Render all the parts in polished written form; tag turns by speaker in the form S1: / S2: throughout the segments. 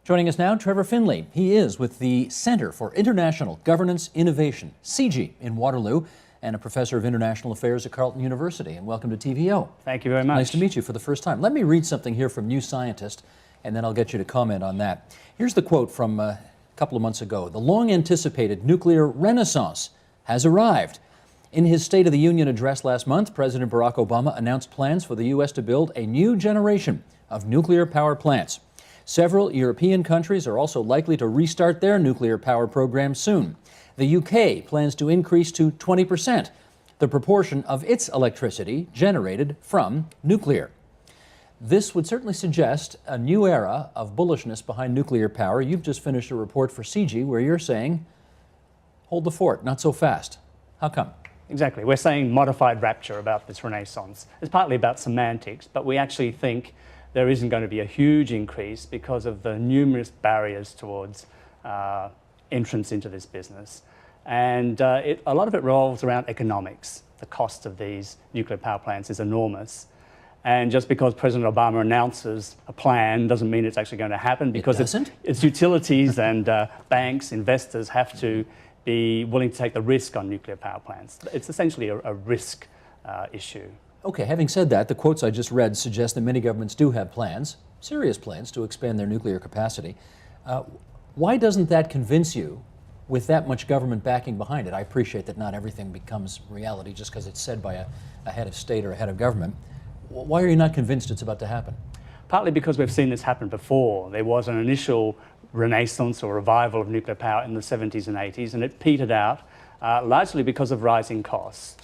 S1: Joining us now, Trevor Findlay. He is with the Center for International Governance Innovation, CIGI, in Waterloo, and a professor of international affairs at Carleton University. And welcome to TVO.
S2: Thank you very much.
S1: Nice to meet you for the first time. Let me read something here from New Scientist, and then I'll get you to comment on that. Here's the quote from a couple of months ago. The long-anticipated nuclear renaissance has arrived. In his State of the Union address last month, President Barack Obama announced plans for the U.S. to build a new generation of nuclear power plants. Several European countries are also likely to restart their nuclear power programs soon. The UK plans to increase to 20% the proportion of its electricity generated from nuclear. This would certainly suggest a new era of bullishness behind nuclear power. You've just finished a report for CIGI where you're saying, hold the fort, not so fast. How come?
S2: Exactly. We're saying modified rapture about this renaissance. It's partly about semantics, but we actually think there isn't going to be a huge increase because of the numerous barriers towards entrance into this business. And a lot of it revolves around economics. The cost of these nuclear power plants is enormous. And just because President Obama announces a plan doesn't mean it's actually going to happen, because it's utilities and banks, investors have to be willing to take the risk on nuclear power plants. It's essentially a risk issue.
S1: Okay, having said that, the quotes I just read suggest that many governments do have plans, serious plans, to expand their nuclear capacity. Why doesn't that convince you with that much government backing behind it? I appreciate that not everything becomes reality just because it's said by a head of state or a head of government. Why are you not convinced it's about to happen?
S2: Partly because we've seen this happen before. There was an initial renaissance or revival of nuclear power in the 70s and 80s, and it petered out largely because of rising costs.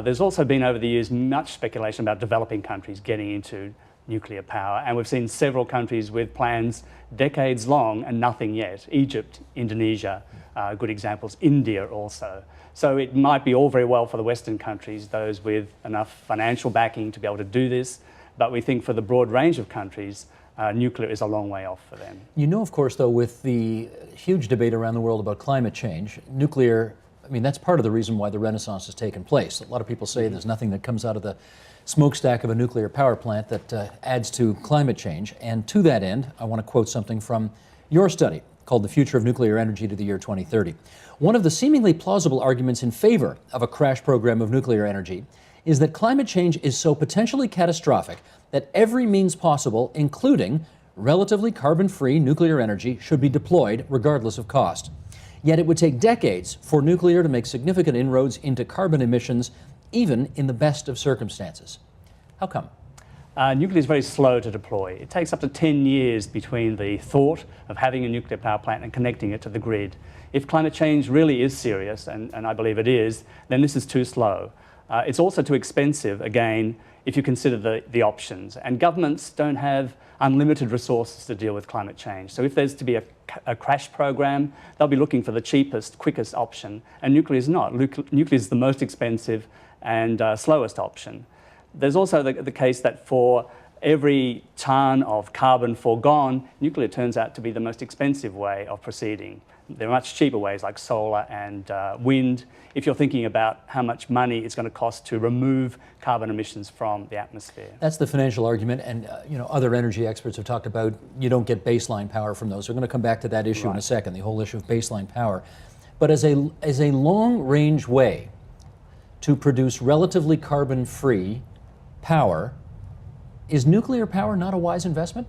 S2: There's also been over the years much speculation about developing countries getting into nuclear power, and we've seen several countries with plans decades long and nothing yet. Egypt, Indonesia, good examples, India also. So it might be all very well for the Western countries, those with enough financial backing to be able to do this, but we think for the broad range of countries, nuclear is a long way off for them.
S1: You know, of course, though, with the huge debate around the world about climate change, nuclear, I mean, that's part of the reason why the Renaissance has taken place. A lot of people say there's nothing that comes out of the smokestack of a nuclear power plant that adds to climate change. And to that end, I want to quote something from your study called The Future of Nuclear Energy to the Year 2030. One of the seemingly plausible arguments in favor of a crash program of nuclear energy is that climate change is so potentially catastrophic that every means possible, including relatively carbon-free nuclear energy, should be deployed regardless of cost. Yet it would take decades for nuclear to make significant inroads into carbon emissions, even in the best of circumstances. How come?
S2: Nuclear is very slow to deploy. It takes up to 10 years between the thought of having a nuclear power plant and connecting it to the grid. If climate change really is serious, and I believe it is, then this is too slow. It's also too expensive, again, if you consider the options. And governments don't have unlimited resources to deal with climate change. So if there's to be a crash program, they'll be looking for the cheapest, quickest option. And nuclear is not. Nuclear is the most expensive and slowest option. There's also the case that for every ton of carbon foregone, nuclear turns out to be the most expensive way of proceeding. There are much cheaper ways like solar and wind, if you're thinking about how much money it's going to cost to remove carbon emissions from the atmosphere.
S1: That's the financial argument, and you know, other energy experts have talked about you don't get baseline power from those. We're going to come back to that issue in a second, the whole issue of baseline power. But as a long-range way to produce relatively carbon-free power, is nuclear power not a wise investment?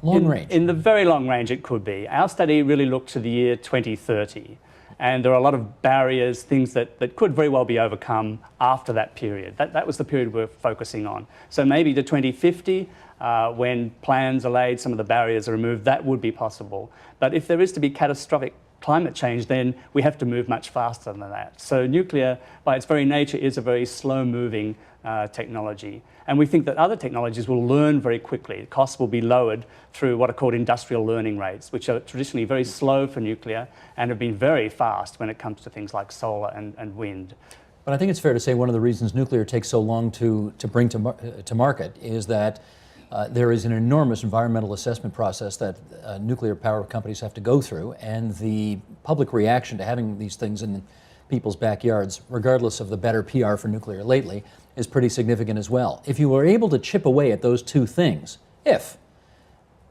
S1: Long range.
S2: In the very long range, it could be. Our study really looked to the year 2030, and there are a lot of barriers, things that could very well be overcome after that period. That was the period we're focusing on. So maybe to 2050, when plans are laid, some of the barriers are removed, that would be possible. But if there is to be catastrophic climate change, then we have to move much faster than that. So nuclear, by its very nature, is a very slow-moving technology. And we think that other technologies will learn very quickly. Costs will be lowered through what are called industrial learning rates, which are traditionally very slow for nuclear and have been very fast when it comes to things like solar and wind.
S1: But I think it's fair to say one of the reasons nuclear takes so long to bring to market is that there is an enormous environmental assessment process that nuclear power companies have to go through, and the public reaction to having these things in people's backyards, regardless of the better PR for nuclear lately, is pretty significant as well. If you were able to chip away at those two things,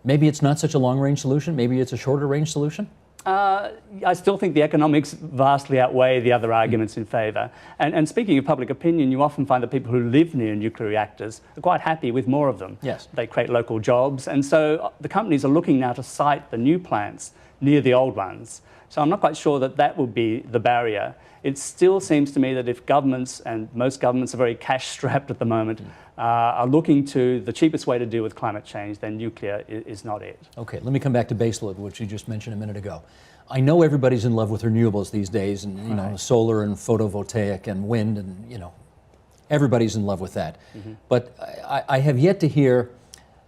S1: Maybe it's not such a long-range solution. Maybe it's a shorter-range solution.
S2: I still think the economics vastly outweigh the other arguments in favour. And speaking of public opinion, you often find that people who live near nuclear reactors are quite happy with more of them.
S1: Yes.
S2: They create local jobs, and so the companies are looking now to site the new plants near the old ones. So I'm not quite sure that that would be the barrier. It still seems to me that if governments, and most governments are very cash-strapped at the moment, are looking to the cheapest way to deal with climate change, then nuclear is not it.
S1: Okay, let me come back to baseload, which you just mentioned a minute ago. I know everybody's in love with renewables these days, and you know, solar and photovoltaic and wind, and you know, everybody's in love with that. But I have yet to hear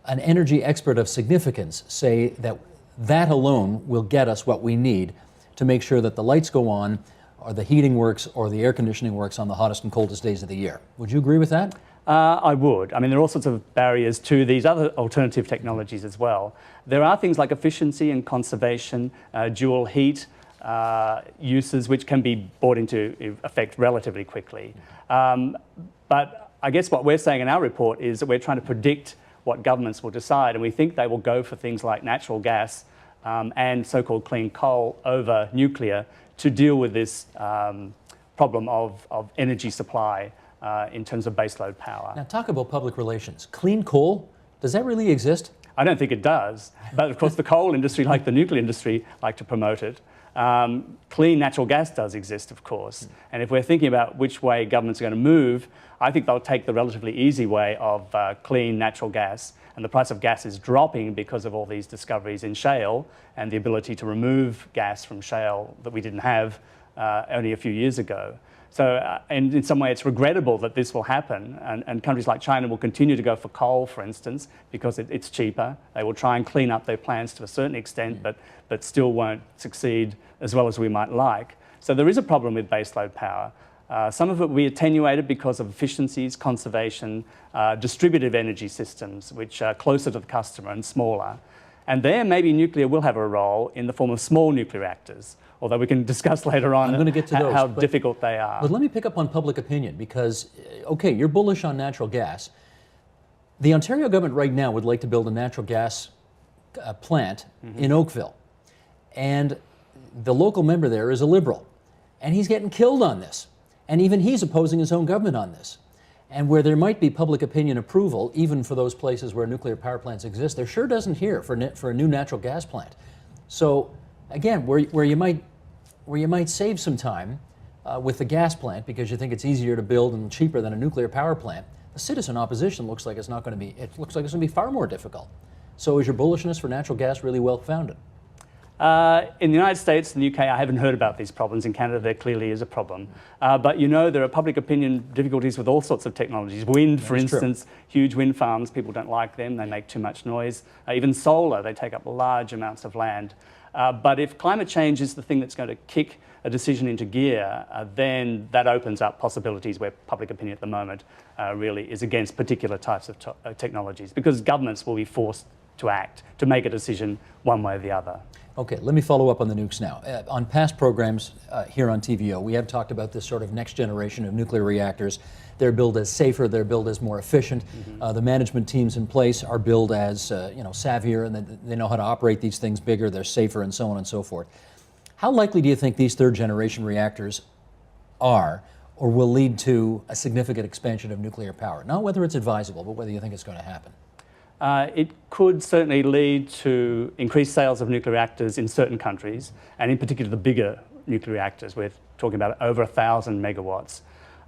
S1: an energy expert of significance say that that alone will get us what we need to make sure that the lights go on, or the heating works, or the air conditioning works on the hottest and coldest days of the year. Would you agree with that?
S2: I would. I mean, there are all sorts of barriers to these other alternative technologies as well. There are things like efficiency and conservation, dual heat uses, which can be brought into effect relatively quickly. But I guess what we're saying in our report is that we're trying to predict what governments will decide, and we think they will go for things like natural gas and so-called clean coal over nuclear to deal with this problem of energy supply in terms of baseload power.
S1: Now talk about public relations. Clean coal, does that really exist?
S2: I don't think it does, but of course the coal industry, like the nuclear industry, like to promote it. Clean natural gas does exist, of course, and if we're thinking about which way governments are going to move, I think they'll take the relatively easy way of clean natural gas, and the price of gas is dropping because of all these discoveries in shale and the ability to remove gas from shale that we didn't have only a few years ago. So and in some way it's regrettable that this will happen, and countries like China will continue to go for coal, for instance, because it's cheaper. They will try and clean up their plans to a certain extent, but still won't succeed as well as we might like. So there is a problem with baseload power. Some of it will be attenuated because of efficiencies, conservation, distributed energy systems, which are closer to the customer and smaller. And there, maybe nuclear will have a role in the form of small nuclear reactors, although we can discuss later on how difficult they are.
S1: But let me pick up on public opinion, because, okay, you're bullish on natural gas. The Ontario government right now would like to build a natural gas plant in Oakville. And the local member there is a Liberal, and he's getting killed on this. And even he's opposing his own government on this. And where there might be public opinion approval, even for those places where nuclear power plants exist, there sure doesn't here for a new natural gas plant. So again, where you might save some time with the gas plant because you think it's easier to build and cheaper than a nuclear power plant, the citizen opposition looks like it's not going to be. It looks like it's going to be far more difficult. So is your bullishness for natural gas really well founded?
S2: In the United States and the UK, I haven't heard about these problems. In Canada, there clearly is a problem. But you know, there are public opinion difficulties with all sorts of technologies. Wind, for instance, huge wind farms, people don't like them. They make too much noise. Even solar, they take up large amounts of land. But if climate change is the thing that's going to kick a decision into gear, then that opens up possibilities where public opinion at the moment really is against particular types of technologies, because governments will be forced to act, to make a decision one way or the other.
S1: Okay, let me follow up on the nukes now. On past programs here on TVO, we have talked about this sort of next generation of nuclear reactors. They're billed as safer, they're billed as more efficient. The management teams in place are billed as savvier, and they know how to operate these things bigger, they're safer, and so on and so forth. How likely do you think these third generation reactors are, or will lead to a significant expansion of nuclear power? Not whether it's advisable, but whether you think it's going to happen.
S2: It could certainly lead to increased sales of nuclear reactors in certain countries, and in particular the bigger nuclear reactors. We're talking about over 1,000 megawatts.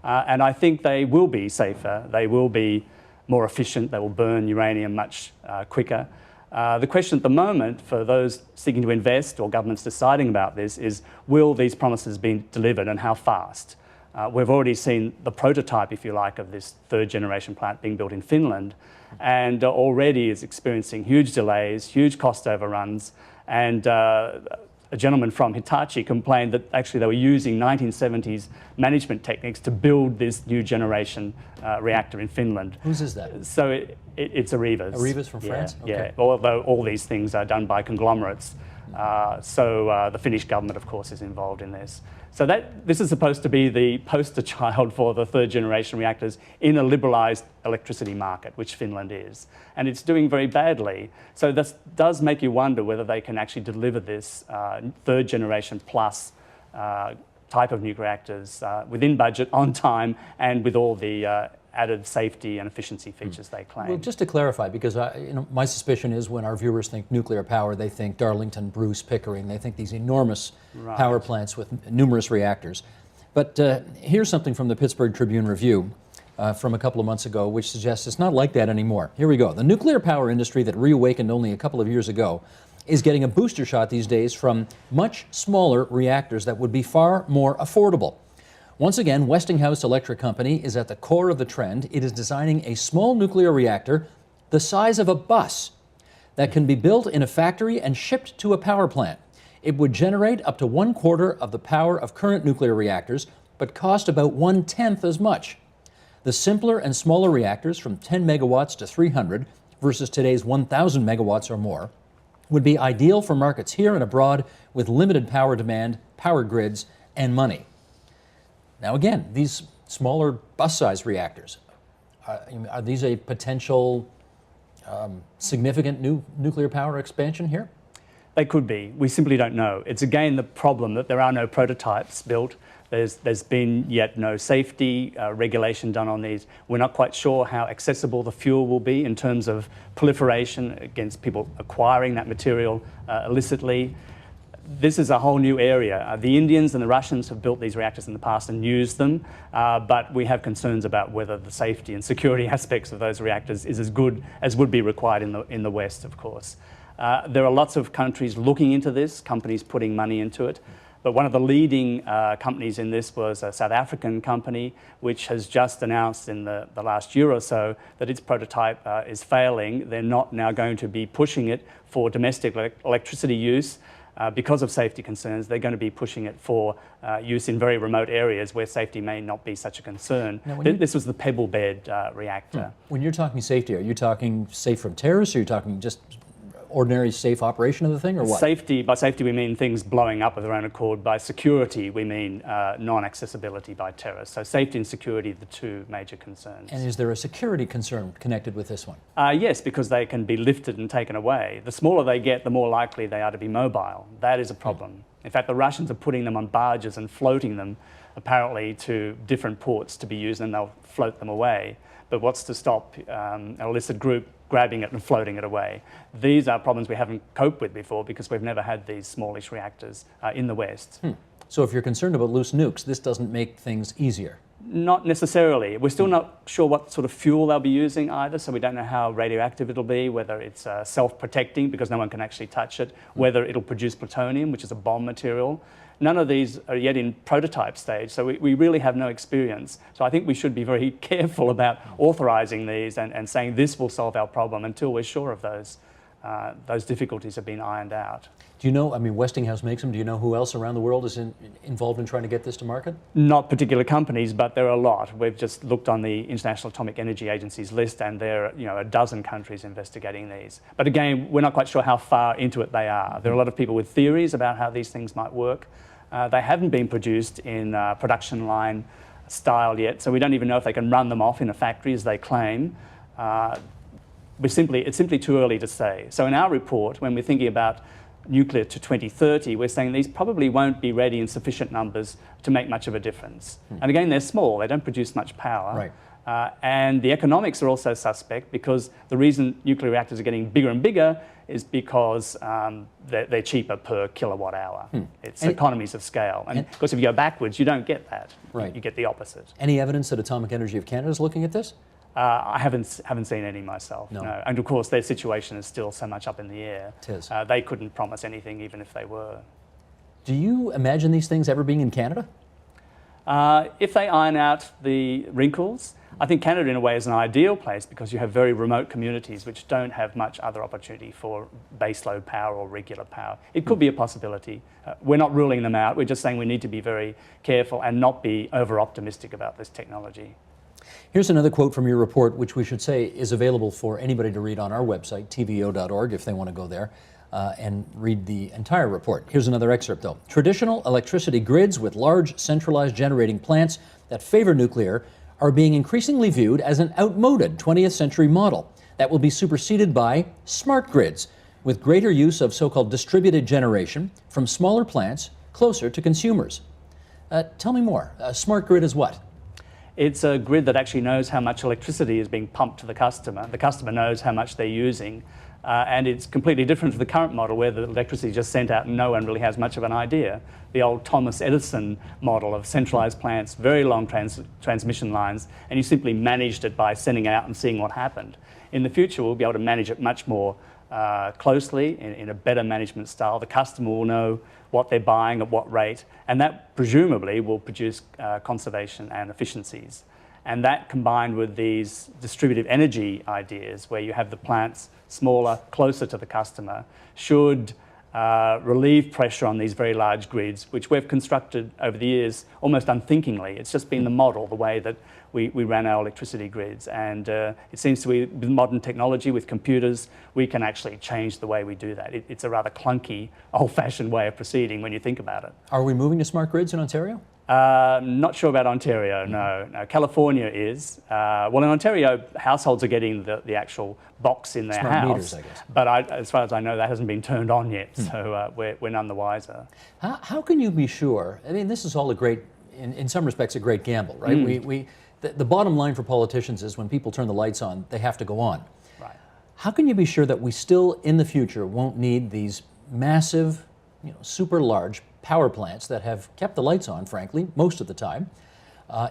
S2: And I think they will be safer, they will be more efficient, they will burn uranium much quicker. The question at the moment for those seeking to invest or governments deciding about this is, will these promises be delivered, and how fast? We've already seen the prototype, if you like, of this third generation plant being built in Finland, and already is experiencing huge delays, huge cost overruns, and a gentleman from Hitachi complained that actually they were using 1970s management techniques to build this new generation reactor in Finland.
S1: Whose is that?
S2: So it's Arevas.
S1: Arevas from France?
S2: Yeah,
S1: Okay.
S2: yeah, although all these things are done by conglomerates. The Finnish government, of course, is involved in this. So this is supposed to be the poster child for the third generation reactors in a liberalised electricity market, which Finland is. And it's doing very badly. So this does make you wonder whether they can actually deliver this third generation plus type of nuclear reactors within budget, on time, and with all the added safety and efficiency features they claim.
S1: Well, just to clarify, because my suspicion is when our viewers think nuclear power, they think Darlington, Bruce, Pickering, they think these enormous power plants with numerous reactors. But here's something from the Pittsburgh Tribune Review from a couple of months ago, which suggests it's not like that anymore. Here we go. The nuclear power industry that reawakened only a couple of years ago is getting a booster shot these days from much smaller reactors that would be far more affordable. Once again, Westinghouse Electric Company is at the core of the trend. It is designing a small nuclear reactor the size of a bus that can be built in a factory and shipped to a power plant. It would generate up to 1/4 of the power of current nuclear reactors, but cost about 1/10 as much. The simpler and smaller reactors, from 10 megawatts to 300 versus today's 1,000 megawatts or more, would be ideal for markets here and abroad with limited power demand, power grids, and money. Now again, these smaller bus-sized reactors, are these a potential significant new nuclear power expansion here?
S2: They could be. We simply don't know. It's again the problem that there are no prototypes built. There's been yet no safety regulation done on these. We're not quite sure how accessible the fuel will be in terms of proliferation against people acquiring that material illicitly. This is a whole new area. The Indians and the Russians have built these reactors in the past and used them, but we have concerns about whether the safety and security aspects of those reactors is as good as would be required in the West, of course. There are lots of countries looking into this, companies putting money into it, but one of the leading companies in this was a South African company, which has just announced in the last year or so that its prototype is failing. They're not now going to be pushing it for domestic electricity use. Because of safety concerns, they're going to be pushing it for use in very remote areas where safety may not be such a concern. Now, this was the pebble bed reactor.
S1: When you're talking safety, are you talking safe from terrorists, or are you talking just ordinary safe operation of the thing, or what?
S2: Safety, by safety we mean things blowing up of their own accord. By security we mean non-accessibility by terrorists. So safety and security are the two major concerns.
S1: And is there a security concern connected with this one?
S2: Yes, because they can be lifted and taken away. The smaller they get, the more likely they are to be mobile. That is a problem. In fact, the Russians are putting them on barges and floating them apparently to different ports to be used, and they'll float them away. But what's to stop an illicit group grabbing it and floating it away? These are problems we haven't coped with before because we've never had these smallish reactors in the West.
S1: So if you're concerned about loose nukes, this doesn't make things easier?
S2: Not necessarily. We're still not sure what sort of fuel they'll be using either, so we don't know how radioactive it'll be, whether it's self-protecting because no one can actually touch it, whether it'll produce plutonium, which is a bomb material. None of these are yet in prototype stage, so we really have no experience. So I think we should be very careful about authorising these and saying this will solve our problem until we're sure of those difficulties have been ironed out.
S1: Do you know, I mean, Westinghouse makes them. Do you know who else around the world is involved in trying to get this to market?
S2: Not particular companies, but there are a lot. We've just looked on the International Atomic Energy Agency's list, and there are a dozen countries investigating these. But again, we're not quite sure how far into it they are. There are a lot of people with theories about how these things might work. They haven't been produced in production line style yet, so we don't even know if they can run them off in a factory as they claim. It's simply too early to say. So in our report, when we're thinking about nuclear to 2030, we're saying these probably won't be ready in sufficient numbers to make much of a difference. And again, they're small, they don't produce much power.
S1: Right.
S2: And the economics are also suspect because the reason nuclear reactors are getting bigger and bigger is because they're cheaper per kilowatt hour. It's economies of scale. And of course, if you go backwards, you don't get that.
S1: Right.
S2: You get the opposite.
S1: Any evidence that Atomic Energy of Canada is looking at this?
S2: I haven't seen any myself, no. And of course, their situation is still so much up in the air.
S1: It is.
S2: They couldn't promise anything even if they were.
S1: Do you imagine these things ever being in Canada?
S2: If they iron out the wrinkles, I think Canada in a way is an ideal place because you have very remote communities which don't have much other opportunity for baseload power or regular power. It could be a possibility. We're not ruling them out, we're just saying we need to be very careful and not be over-optimistic about this technology.
S1: Here's another quote from your report, which we should say is available for anybody to read on our website, tvo.org, if they want to go there and read the entire report. Here's another excerpt, though. Traditional electricity grids with large centralized generating plants that favor nuclear are being increasingly viewed as an outmoded 20th century model that will be superseded by smart grids with greater use of so-called distributed generation from smaller plants closer to consumers. Tell me more. A smart grid is what?
S2: It's a grid that actually knows how much electricity is being pumped to the customer. The customer knows how much they're using. And it's completely different to the current model where the electricity is just sent out and no one really has much of an idea. The old Thomas Edison model of centralized plants, very long transmission lines, and you simply managed it by sending it out and seeing what happened. In the future, we'll be able to manage it much more closely in a better management style. The customer will know what they're buying at what rate, and that presumably will produce conservation and efficiencies. And that combined with these distributed energy ideas where you have the plants smaller, closer to the customer, should relieve pressure on these very large grids, which we've constructed over the years almost unthinkingly. It's just been the model, the way that we ran our electricity grids. And it seems to be with modern technology, with computers, we can actually change the way we do that. It's a rather clunky, old-fashioned way of proceeding when you think about it.
S1: Are we moving to smart grids in Ontario?
S2: Not sure about Ontario, no. California is. Well, in Ontario, households are getting the actual box in their
S1: Smart
S2: house.
S1: meters, I guess.
S2: But as far as I know, that hasn't been turned on yet, so we're none the wiser.
S1: How can you be sure? I mean, this is all a great, in some respects, a great gamble, right? The bottom line for politicians is when people turn the lights on, they have to go on.
S2: Right.
S1: How can you be sure that we still, in the future, won't need these massive, super large power plants that have kept the lights on, frankly, most of the time,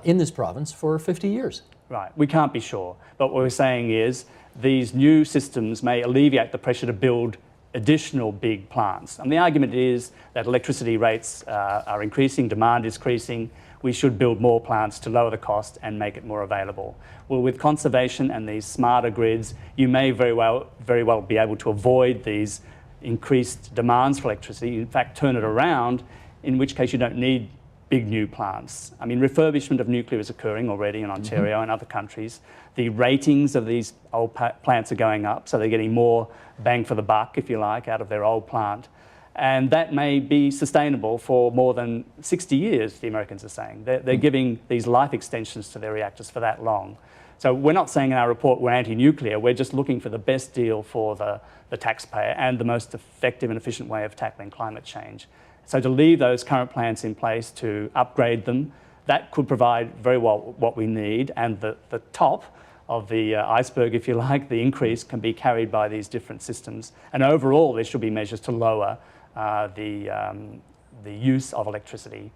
S1: in this province for 50 years?
S2: Right, we can't be sure. But what we're saying is these new systems may alleviate the pressure to build additional big plants. And the argument is that electricity rates are increasing, demand is increasing. We should build more plants to lower the cost and make it more available. Well, with conservation and these smarter grids, you may very well be able to avoid these increased demands for electricity, in fact turn it around, in which case you don't need big new plants. I mean, refurbishment of nuclear is occurring already in Ontario and other countries. The ratings of these old plants are going up, so they're getting more bang for the buck, if you like, out of their old plant. And that may be sustainable for more than 60 years, the Americans are saying. They're giving these life extensions to their reactors for that long. So we're not saying in our report we're anti-nuclear, we're just looking for the best deal for the taxpayer and the most effective and efficient way of tackling climate change. So to leave those current plants in place, to upgrade them, that could provide very well what we need, and the top of the iceberg, if you like, the increase can be carried by these different systems. And overall, there should be measures to lower the use of electricity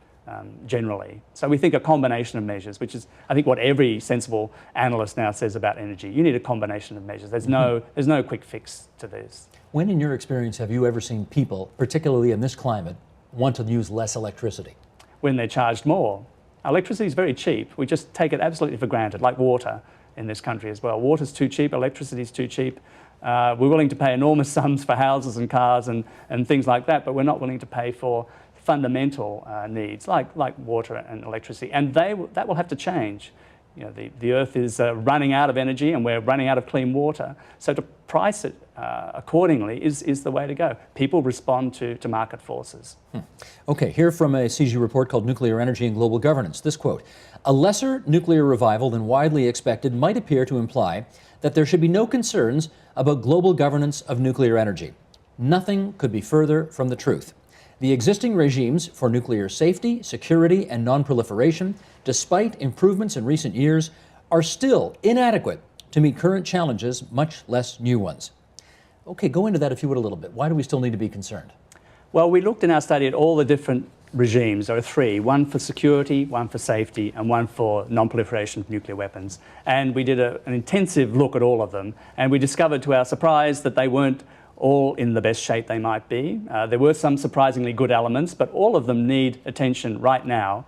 S2: generally. So we think a combination of measures, which is, I think, what every sensible analyst now says about energy. You need a combination of measures. There's no quick fix to this.
S1: When, in your experience, have you ever seen people, particularly in this climate, want to use less electricity?
S2: When they're charged more. Electricity is very cheap. We just take it absolutely for granted, like water in this country as well. Water's too cheap, electricity's too cheap. We're willing to pay enormous sums for houses and cars and things like that, but we're not willing to pay for fundamental needs like water and electricity, and that will have to change. The Earth is running out of energy, and we're running out of clean water. So to price it accordingly is the way to go. People respond to market forces.
S1: Okay, here from a CIGI report called Nuclear Energy and Global Governance. This quote: "A lesser nuclear revival than widely expected might appear to imply that there should be no concerns about global governance of nuclear energy. Nothing could be further from the truth. The existing regimes for nuclear safety, security, and non-proliferation, despite improvements in recent years, are still inadequate to meet current challenges, much less new ones." Okay, go into that if you would a little bit. Why do we still need to be concerned?
S2: Well, we looked in our study at all the different regimes. There are three: one for security, one for safety, and one for non-proliferation of nuclear weapons. And we did an intensive look at all of them, and we discovered to our surprise that they weren't all in the best shape they might be. There were some surprisingly good elements, but all of them need attention right now,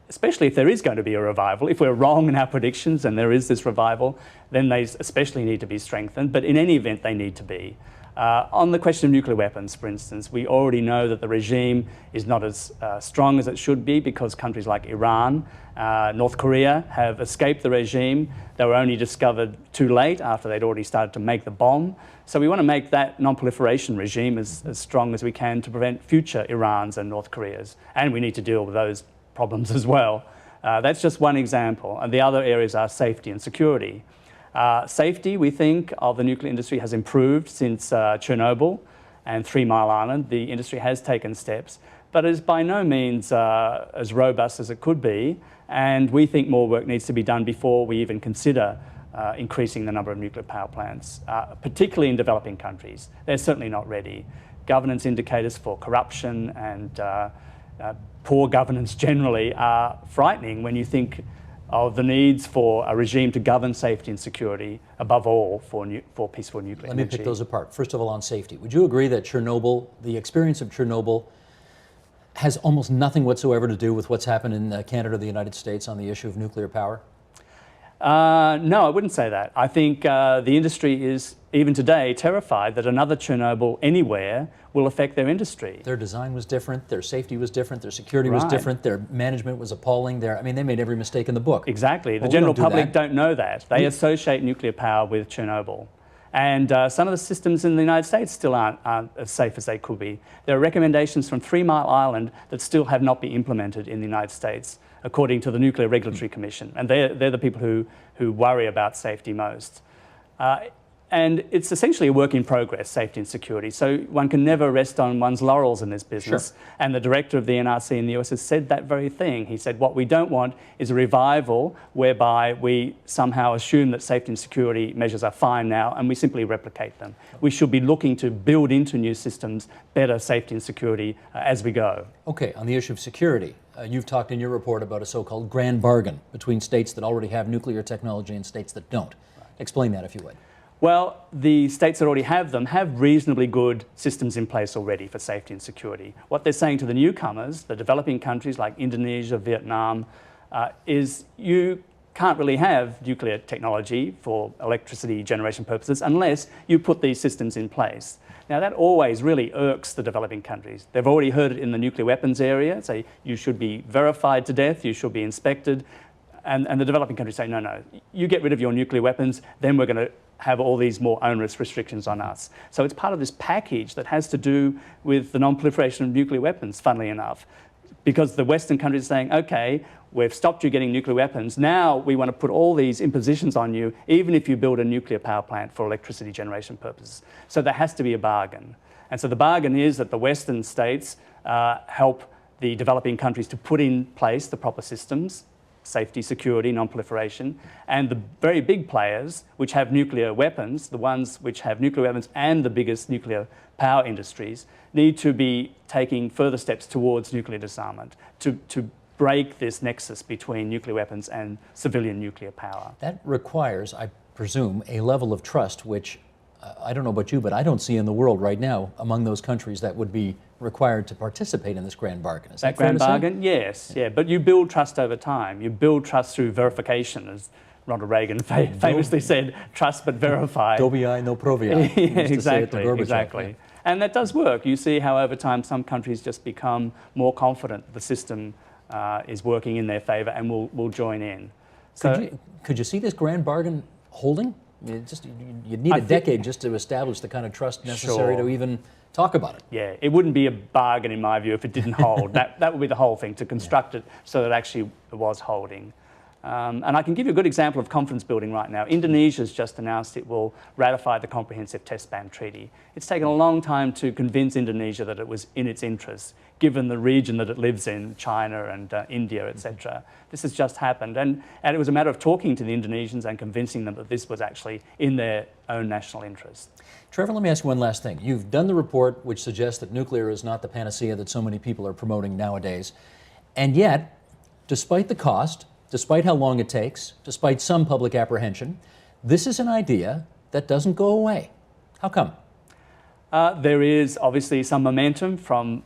S2: especially if there is going to be a revival. If we're wrong in our predictions and there is this revival, then they especially need to be strengthened, but in any event they need to be. On the question of nuclear weapons, for instance, we already know that the regime is not as strong as it should be because countries like Iran, North Korea have escaped the regime. They were only discovered too late after they'd already started to make the bomb. So we want to make that non-proliferation regime as strong as we can to prevent future Irans and North Koreas. And we need to deal with those problems as well. That's just one example. And the other areas are safety and security. Safety, we think, of the nuclear industry has improved since Chernobyl and 3 Mile Island. The industry has taken steps, but is by no means as robust as it could be. And we think more work needs to be done before we even consider increasing the number of nuclear power plants, particularly in developing countries. They're certainly not ready. Governance indicators for corruption and poor governance generally are frightening when you think of the needs for a regime to govern safety and security, above all for peaceful nuclear energy.
S1: Let me pick those apart. First of all, on safety. Would you agree that Chernobyl, the experience of Chernobyl, has almost nothing whatsoever to do with what's happened in Canada or the United States on the issue of nuclear power?
S2: No, I wouldn't say that. I think the industry is, even today, terrified that another Chernobyl anywhere will affect their industry.
S1: Their design was different, their safety was different, their security was different, their management was appalling. They made every mistake in the book.
S2: Exactly. The general public don't know that. They associate nuclear power with Chernobyl. And some of the systems in the United States still aren't as safe as they could be. There are recommendations from 3 Mile Island that still have not been implemented in the United States, according to the Nuclear Regulatory Commission. And they're the people who worry about safety most. And it's essentially a work in progress, safety and security. So one can never rest on one's laurels in this business.
S1: Sure.
S2: And the director of the NRC in the US has said that very thing. He said, what we don't want is a revival whereby we somehow assume that safety and security measures are fine now and we simply replicate them. We should be looking to build into new systems better safety and security as we go.
S1: Okay, on the issue of security, you've talked in your report about a so-called grand bargain between states that already have nuclear technology and states that don't. Explain that, if you would.
S2: Well, the states that already have them have reasonably good systems in place already for safety and security. What they're saying to the newcomers, the developing countries like Indonesia, Vietnam, is you can't really have nuclear technology for electricity generation purposes unless you put these systems in place. Now, that always really irks the developing countries. They've already heard it in the nuclear weapons area, say you should be verified to death, you should be inspected, and the developing countries say, no, you get rid of your nuclear weapons, then we're going to have all these more onerous restrictions on us. So it's part of this package that has to do with the non-proliferation of nuclear weapons, funnily enough, because the Western countries are saying, okay, we've stopped you getting nuclear weapons, now we want to put all these impositions on you, even if you build a nuclear power plant for electricity generation purposes. So there has to be a bargain. And so the bargain is that the Western states help the developing countries to put in place the proper systems, safety, security, non-proliferation, and the very big players which have nuclear weapons, the ones which have nuclear weapons and the biggest nuclear power industries, need to be taking further steps towards nuclear disarmament to break this nexus between nuclear weapons and civilian nuclear power.
S1: That requires, I presume, a level of trust which, I don't know about you, but I don't see in the world right now among those countries that would be required to participate in this grand bargain. Is that fair to say?
S2: Grand bargain? Yes, yeah. But you build trust over time. You build trust through verification, as Ronald Reagan famously said, trust but verify.
S1: Dobii no provia.
S2: Exactly. And that does work. You see how over time some countries just become more confident the system is working in their favour and will join in. So,
S1: could you see this grand bargain holding? You'd need a decade just to establish the kind of trust necessary to even talk about it.
S2: Yeah, it wouldn't be a bargain in my view if it didn't hold. that would be the whole thing, to construct it so that it actually was holding. And I can give you a good example of confidence building right now. Indonesia's just announced it will ratify the Comprehensive Test Ban Treaty. It's taken a long time to convince Indonesia that it was in its interests, given the region that it lives in, China and India, etc. This has just happened. And it was a matter of talking to the Indonesians and convincing them that this was actually in their own national interest.
S1: Trevor, let me ask you one last thing. You've done the report which suggests that nuclear is not the panacea that so many people are promoting nowadays. And yet, despite the cost, despite how long it takes, despite some public apprehension, this is an idea that doesn't go away. How come?
S2: There is obviously some momentum from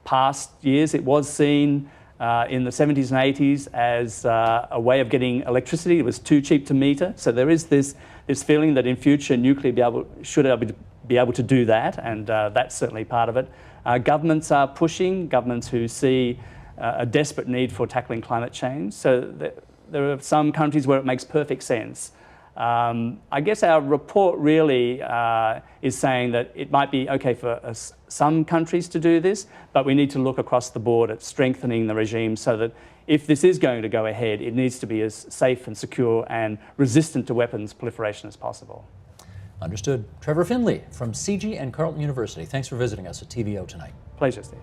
S2: past years. It was seen in the 70s and 80s as a way of getting electricity. It was too cheap to meter. So there is this feeling that in future nuclear should be able to do that, and that's certainly part of it. Governments are pushing, governments who see a desperate need for tackling climate change. So there are some countries where it makes perfect sense. I guess our report really is saying that it might be okay for some countries to do this, but we need to look across the board at strengthening the regime so that if this is going to go ahead, it needs to be as safe and secure and resistant to weapons proliferation as possible.
S1: Understood. Trevor Findlay from CIGI and Carleton University. Thanks for visiting us at TVO tonight.
S2: Pleasure, Steve.